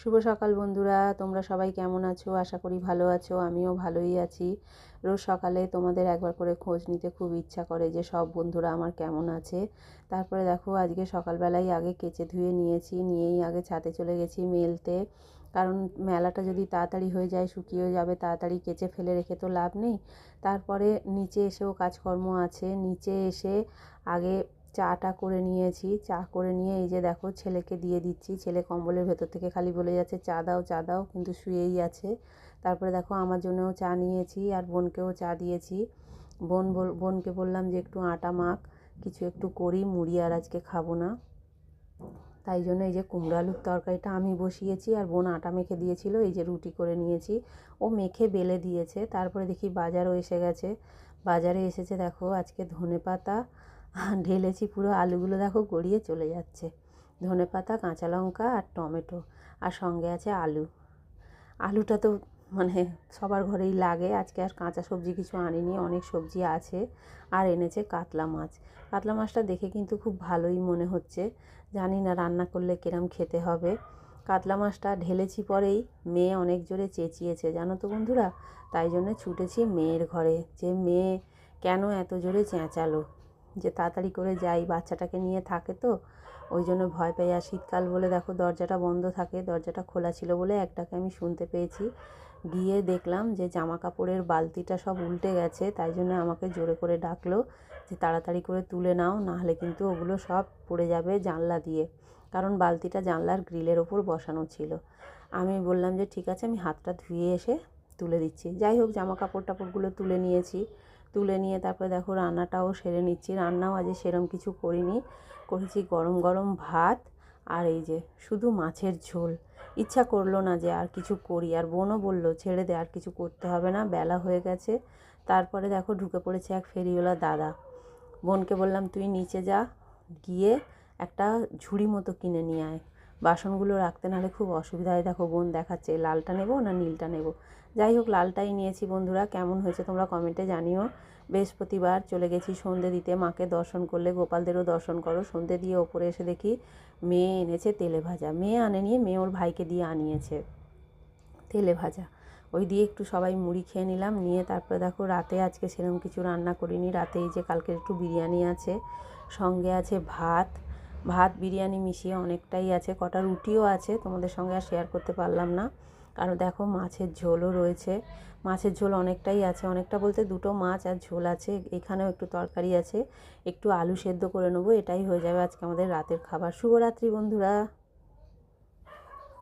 শুভ সকাল বন্ধুরা, তোমরা সবাই কেমন আছো? আশা করি ভালো আছো। আমিও ভালোই আছি। রোজ সকালে তোমাদের একবার করে খোঁজ নিতে খুব ইচ্ছা করে যে সব বন্ধুরা আমার কেমন আছে। তারপরে দেখো আজকে সকালবেলায় আগে কেচে ধুয়ে নিয়েই আগে ছাদে চলে গেছি মেলতে। কারণ মেলাটা যদি তাড়াতাড়ি হয়ে যায় শুকিয়েও যাবে, তাড়াতাড়ি কেচে ফেলে রেখে তো লাভ নেই। তারপরে নিচে এসেও কাজকর্ম আছে। নিচে এসে আগে চাটা করে নিয়েছি। চা করে নিয়ে এই যে দেখো ছেলেকে দিয়ে দিচ্ছি। ছেলে কম্বলের ভেতর থেকে খালি বলে যাচ্ছে চা দাও চা দাও, কিন্তু শুয়েই আছে। তারপরে দেখো আমার জন্যও চা নিয়েছি আর বোনকেও চা দিয়েছি। বোনকে বললাম যে একটু আটা মাখ, কিছু একটু করি, মুড়ি আর আজকে খাবো না। তাই জন্য এই যে কুমড়ো আলুর তরকারিটা আমি বসিয়েছি আর বোন আটা মেখে দিয়েছিল। এই যে রুটি করে নিয়েছি, ও মেখে বেলে দিয়েছে। তারপরে দেখি বাজারও এসে গেছে। বাজারে এসেছে দেখো আজকে ধনেপাতা ঢেলেছি, পুরো আলুগুলো দেখো গড়িয়ে চলে যাচ্ছে। ধনেপাতা, কাঁচা লঙ্কা আর টমেটো, আর সঙ্গে আছে আলু। আলুটা তো মানে সবার ঘরেই লাগে। আজকে আর কাঁচা সবজি কিছু আনিনি, অনেক সবজি আছে। আর এনেছে কাতলা মাছ। কাতলা মাছটা দেখে কিন্তু খুব ভালোই মনে হচ্ছে। জানি না রান্না করলে কিরম খেতে হবে। কাতলা মাছটা ঢেলেছি পরেই মেয়ে অনেক জোরে চেঁচিয়েছে জানো তো বন্ধুরা। তাই জন্য ছুটেছি মেয়ের ঘরে, যে মেয়ে কেন এত জোরে চেঁচালো, যে তাড়াতাড়ি করে যাই, বাচ্চাটাকে নিয়ে থাকে তো ওই জন্য ভয় পেয়ে। আর শীতকাল বলে দেখো দরজাটা বন্ধ থাকে, দরজাটা খোলা ছিল বলে একটাকে আমি শুনতে পেয়েছি। গিয়ে দেখলাম যে জামা কাপড়ের বালতিটা সব উল্টে গেছে। তাই জন্য আমাকে জোরে করে ডাকলো যে তাড়াতাড়ি করে তুলে নাও, নাহলে কিন্তু ওগুলো সব পড়ে যাবে জানলা দিয়ে। কারণ বালতিটা জানলার গ্রিলের ওপর বসানো ছিল। আমি বললাম যে ঠিক আছে, আমি হাতটা ধুয়ে এসে তুলে দিচ্ছি। যাই হোক জামা টাপড়গুলো তুলে নিয়েছি। তুলে নিয়ে তারপরে দেখো রান্নাটাও সেরে নিচ্ছি। রান্নাও আজ সেরম কিছু করিনি, করেছি গরম গরম ভাত আর এই যে শুধু মাছের ঝোল। ইচ্ছা করলো না যে আর কিছু করি, আর বোনও বলল ছেড়ে দে, আর কিছু করতে হবে না, বেলা হয়ে গেছে। তারপরে দেখো ঢুকে পড়েছে এক ফেরিওয়ালা দাদা। বোনকে বললাম তুই নিচে যা, গিয়ে একটা ঝুড়ি মতো কিনে নিয়ে আয়, বাসনগুলো রাখতে নাহলে খুব অসুবিধা হয়। দেখো বোন দেখাচ্ছে লালটা নেবো না নীলটা নেবো। যাই হোক লালটাই নিয়েছি। বন্ধুরা কেমন হয়েছে তোমরা কমেন্টে জানিও। বৃহস্পতিবার চলে গেছি সন্ধে দিতে। মাকে দর্শন করলে গোপালদেরও দর্শন করো। সন্ধে দিয়ে ওপরে এসে দেখি মেয়ে এনেছে তেলে ভাজা। মেয়ে আনেনি, মেয়ে ওর ভাইকে দিয়ে আনিয়েছে তেলে ভাজা। ওই দিয়ে একটু সবাই মুড়ি খেয়ে নিলাম। নিয়ে তারপরে দেখো রাতে আজকে সেরকম কিছু রান্না করিনি। রাতে এই যে কালকের একটু বিরিয়ানি আছে, সঙ্গে আছে ভাত। বিরিয়ানি মিশিয়ে অনেকটাই আছে। কটা রুটিও আছে, তোমাদের সঙ্গে আর শেয়ার করতে পারলাম না। আর দেখো মাছের ঝোলও রয়েছে। মাছের ঝোল অনেকটাই আছে, অনেকটা বলতে দুটো মাছ আর ঝোল আছে। এখানেও একটু তরকারি আছে, একটু আলু সেদ্ধ করে নেবো। এটাই হয়ে যাবে আজকে আমাদের রাতের খাবার। শুভরাত্রি বন্ধুরা।